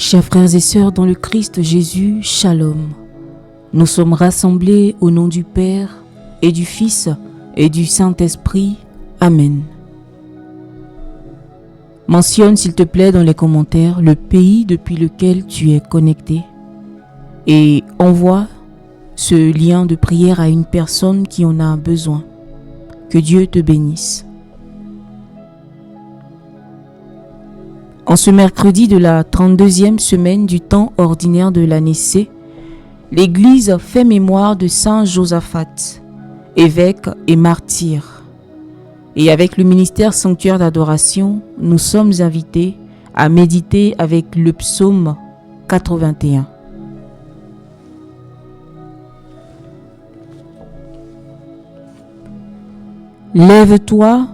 Chers frères et sœurs dans le Christ Jésus, Shalom. Nous sommes rassemblés au nom du Père et du Fils et du Saint-Esprit. Amen. Mentionne s'il te plaît dans les commentaires le pays depuis lequel tu es connecté et envoie ce lien de prière à une personne qui en a besoin. Que Dieu te bénisse. En ce mercredi de la 32e semaine du temps ordinaire de l'année C, l'Église fait mémoire de Saint Josaphat, évêque et martyr. Et avec le ministère sanctuaire d'adoration, nous sommes invités à méditer avec le psaume 81. Lève-toi,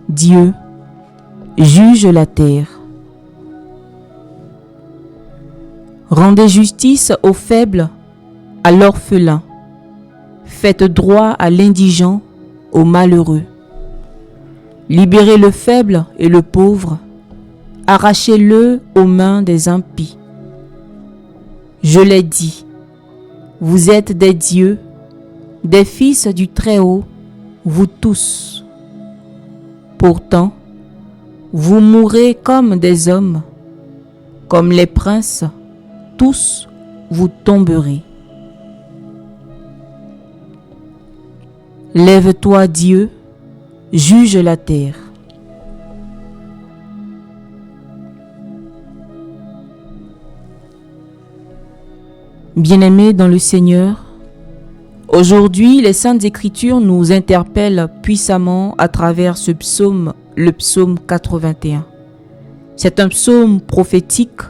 Dieu, juge la terre. Rendez justice aux faibles, à l'orphelin. Faites droit à l'indigent, au malheureux. Libérez le faible et le pauvre. Arrachez-le aux mains des impies. Je l'ai dit, vous êtes des dieux, des fils du Très-Haut, vous tous. Pourtant, vous mourrez comme des hommes, comme les princes, tous vous tomberez. Lève-toi, Dieu, juge la terre. Bien-aimés dans le Seigneur, aujourd'hui, les Saintes Écritures nous interpellent puissamment à travers ce psaume, le psaume 81. C'est un psaume prophétique,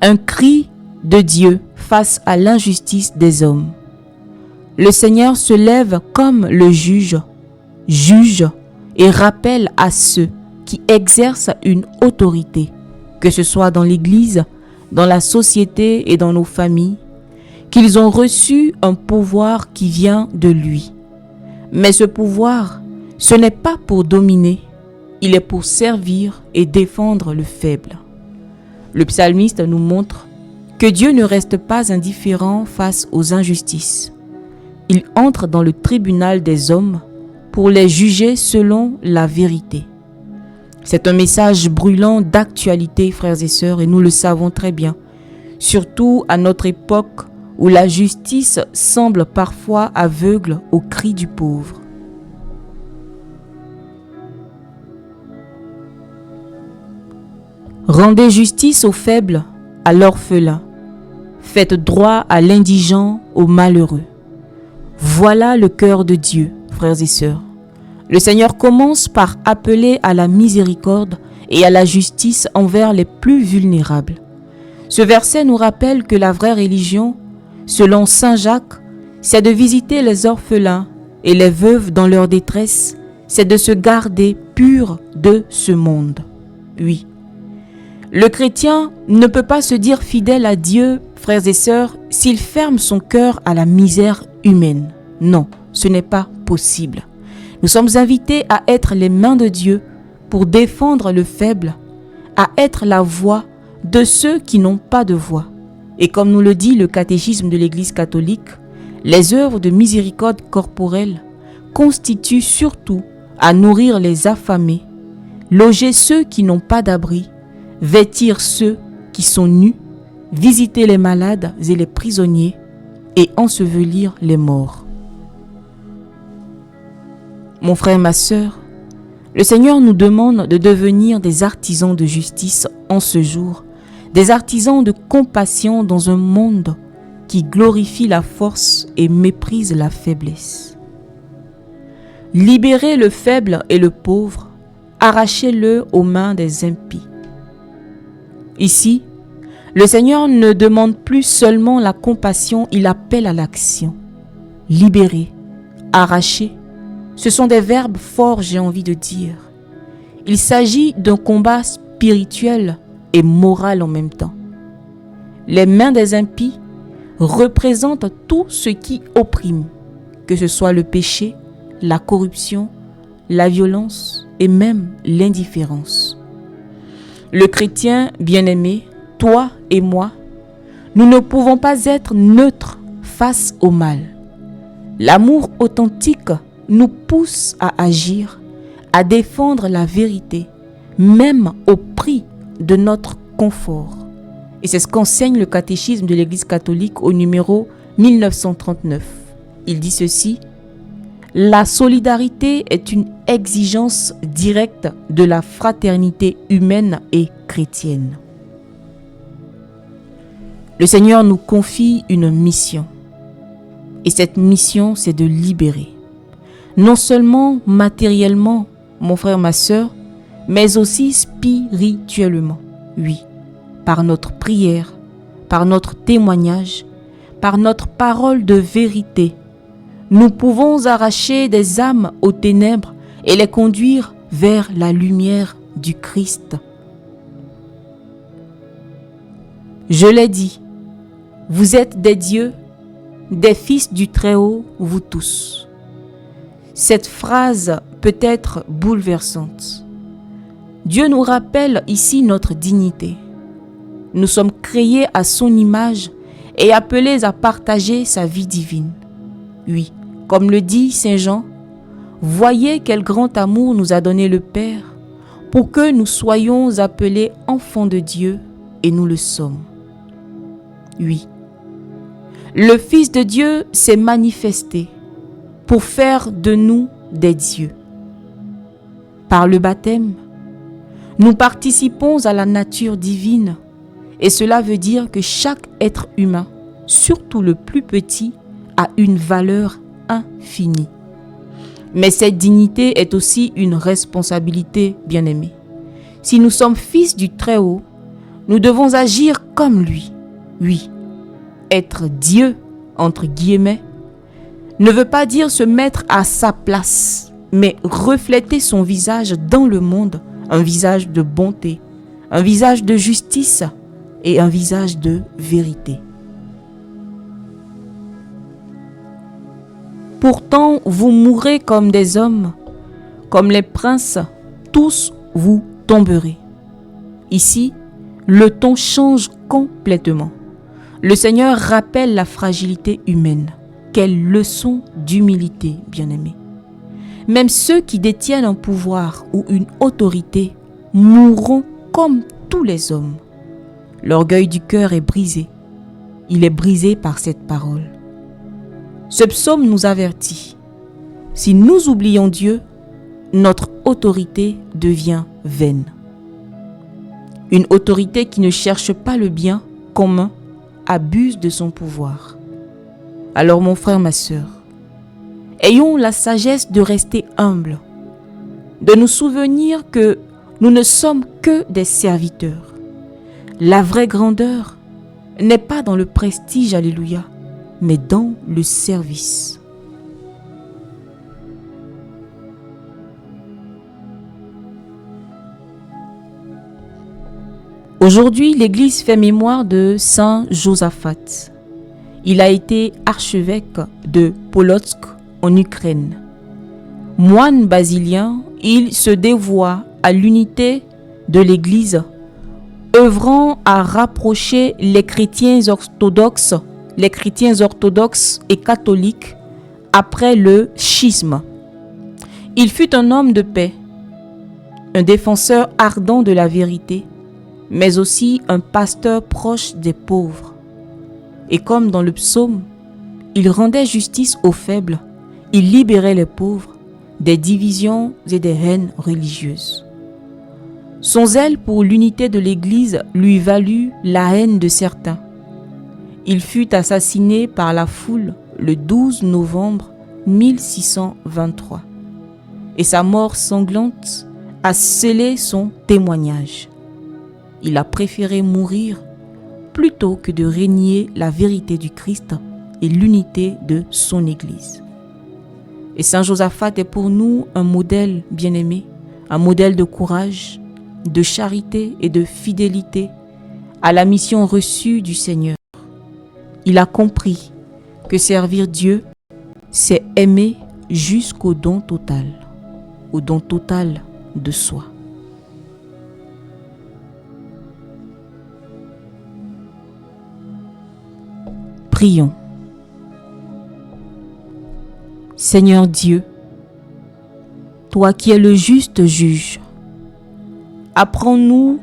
un cri de Dieu face à l'injustice des hommes. Le Seigneur se lève comme le juge et rappelle à ceux qui exercent une autorité, que ce soit dans l'Église, dans la société et dans nos familles, qu'ils ont reçu un pouvoir qui vient de lui. Mais ce pouvoir, ce n'est pas pour dominer, il est pour servir et défendre le faible. Le psalmiste nous montre que Dieu ne reste pas indifférent face aux injustices. Il entre dans le tribunal des hommes pour les juger selon la vérité. C'est un message brûlant d'actualité, frères et sœurs, et nous le savons très bien, surtout à notre époque où la justice semble parfois aveugle aux cris du pauvre. Rendez justice aux faibles, à l'orphelin. Faites droit à l'indigent, au malheureux. Voilà le cœur de Dieu, frères et sœurs. Le Seigneur commence par appeler à la miséricorde et à la justice envers les plus vulnérables. Ce verset nous rappelle que la vraie religion, selon Saint Jacques, c'est de visiter les orphelins et les veuves dans leur détresse, c'est de se garder pur de ce monde. Oui. Le chrétien ne peut pas se dire fidèle à Dieu, frères et sœurs, s'il ferme son cœur à la misère humaine. Non, ce n'est pas possible. Nous sommes invités à être les mains de Dieu pour défendre le faible, à être la voix de ceux qui n'ont pas de voix. Et comme nous le dit le catéchisme de l'Église catholique, les œuvres de miséricorde corporelle constituent surtout à nourrir les affamés, loger ceux qui n'ont pas d'abri, vêtir ceux qui sont nus, visiter les malades et les prisonniers et ensevelir les morts. Mon frère, ma sœur, le Seigneur nous demande de devenir des artisans de justice en ce jour, des artisans de compassion dans un monde qui glorifie la force et méprise la faiblesse. Libérez le faible et le pauvre, arrachez-le aux mains des impies. Ici, le Seigneur ne demande plus seulement la compassion, il appelle à l'action. Libérer, arracher, ce sont des verbes forts, j'ai envie de dire. Il s'agit d'un combat spirituel et moral en même temps. Les mains des impies représentent tout ce qui opprime, que ce soit le péché, la corruption, la violence et même l'indifférence. Le chrétien bien-aimé toi et moi, nous ne pouvons pas être neutres face au mal. L'amour authentique nous pousse à agir, à défendre la vérité, même au prix de notre confort. Et c'est ce qu'enseigne le catéchisme de l'Église catholique au numéro 1939. Il dit ceci: la solidarité est une exigence directe de la fraternité humaine et chrétienne. Le Seigneur nous confie une mission. Et cette mission, c'est de libérer. Non seulement matériellement, mon frère, ma sœur, mais aussi spirituellement. Oui, par notre prière, par notre témoignage, par notre parole de vérité, nous pouvons arracher des âmes aux ténèbres et les conduire vers la lumière du Christ. Je l'ai dit, vous êtes des dieux, des fils du Très-Haut, vous tous. Cette phrase peut être bouleversante. Dieu nous rappelle ici notre dignité. Nous sommes créés à son image et appelés à partager sa vie divine. Oui, comme le dit Saint Jean, voyez quel grand amour nous a donné le Père pour que nous soyons appelés enfants de Dieu, et nous le sommes. Oui, le Fils de Dieu s'est manifesté pour faire de nous des dieux. Par le baptême, nous participons à la nature divine, et cela veut dire que chaque être humain, surtout le plus petit, a une valeur infinie. Mais cette dignité est aussi une responsabilité, bien-aimée. Si nous sommes fils du Très-Haut, nous devons agir comme lui. Oui, être Dieu, entre guillemets, ne veut pas dire se mettre à sa place, mais refléter son visage dans le monde, un visage de bonté, un visage de justice et un visage de vérité. Pourtant, vous mourrez comme des hommes, comme les princes, tous vous tomberez. Ici, le ton change complètement. Le Seigneur rappelle la fragilité humaine. Quelle leçon d'humilité, bien-aimés. Même ceux qui détiennent un pouvoir ou une autorité mourront comme tous les hommes. L'orgueil du cœur est brisé. Il est brisé par cette parole. Ce psaume nous avertit. Si nous oublions Dieu, notre autorité devient vaine. Une autorité qui ne cherche pas le bien commun abuse de son pouvoir. Alors mon frère, ma sœur, ayons la sagesse de rester humbles, de nous souvenir que nous ne sommes que des serviteurs. La vraie grandeur n'est pas dans le prestige, alléluia, mais dans le service. Aujourd'hui, l'Église fait mémoire de Saint Josaphat. Il a été archevêque de Polotsk en Ukraine. Moine basilien, il se dévoua à l'unité de l'Église, œuvrant à rapprocher les chrétiens orthodoxes et catholiques après le schisme. Il fut un homme de paix, un défenseur ardent de la vérité, mais aussi un pasteur proche des pauvres. Et comme dans le psaume, il rendait justice aux faibles, il libérait les pauvres des divisions et des haines religieuses. Son zèle pour l'unité de l'Église lui valut la haine de certains. Il fut assassiné par la foule le 12 novembre 1623. Et sa mort sanglante a scellé son témoignage. Il a préféré mourir plutôt que de régner la vérité du Christ et l'unité de son Église. Et Saint Josaphat est pour nous un modèle bien-aimé, un modèle de courage, de charité et de fidélité à la mission reçue du Seigneur. Il a compris que servir Dieu, c'est aimer jusqu'au don total, au don total de soi. Prions. Seigneur Dieu, toi qui es le juste juge, apprends-nous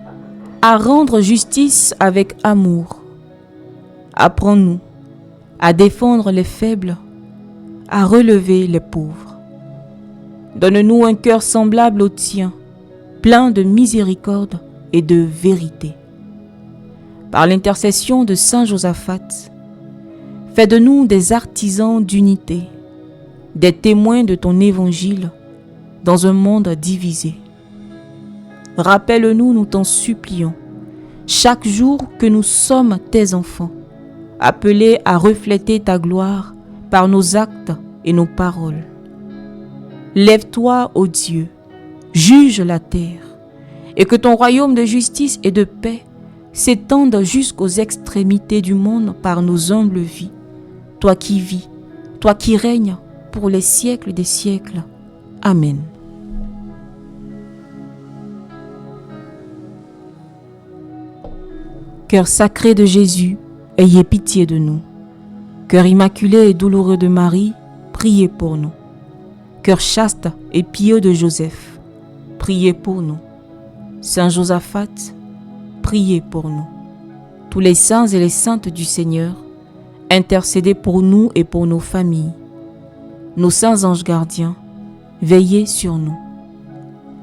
à rendre justice avec amour. Apprends-nous à défendre les faibles, à relever les pauvres. Donne-nous un cœur semblable au tien, plein de miséricorde et de vérité. Par l'intercession de Saint Josaphat, fais de nous des artisans d'unité, des témoins de ton évangile dans un monde divisé. Rappelle-nous, nous t'en supplions, chaque jour que nous sommes tes enfants, appelés à refléter ta gloire par nos actes et nos paroles. Lève-toi, ô Dieu, juge la terre, et que ton royaume de justice et de paix s'étende jusqu'aux extrémités du monde par nos humbles vies. Toi qui vis, toi qui règnes pour les siècles des siècles. Amen. Cœur sacré de Jésus, ayez pitié de nous. Cœur immaculé et douloureux de Marie, priez pour nous. Cœur chaste et pieux de Joseph, priez pour nous. Saint Josaphat, priez pour nous. Tous les saints et les saintes du Seigneur, intercédez pour nous et pour nos familles. Nos saints anges gardiens, veillez sur nous.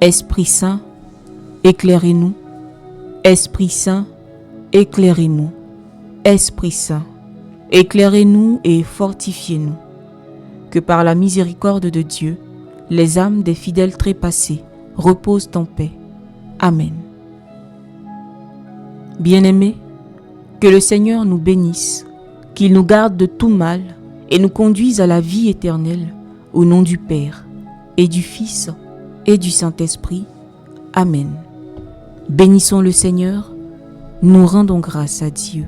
Esprit Saint, éclairez-nous. Esprit Saint, éclairez-nous. Esprit Saint, éclairez-nous et fortifiez-nous. Que par la miséricorde de Dieu, les âmes des fidèles trépassés reposent en paix. Amen. Bien-aimés, que le Seigneur nous bénisse, qu'il nous garde de tout mal et nous conduise à la vie éternelle, au nom du Père, et du Fils, et du Saint-Esprit. Amen. Bénissons le Seigneur, nous rendons grâce à Dieu.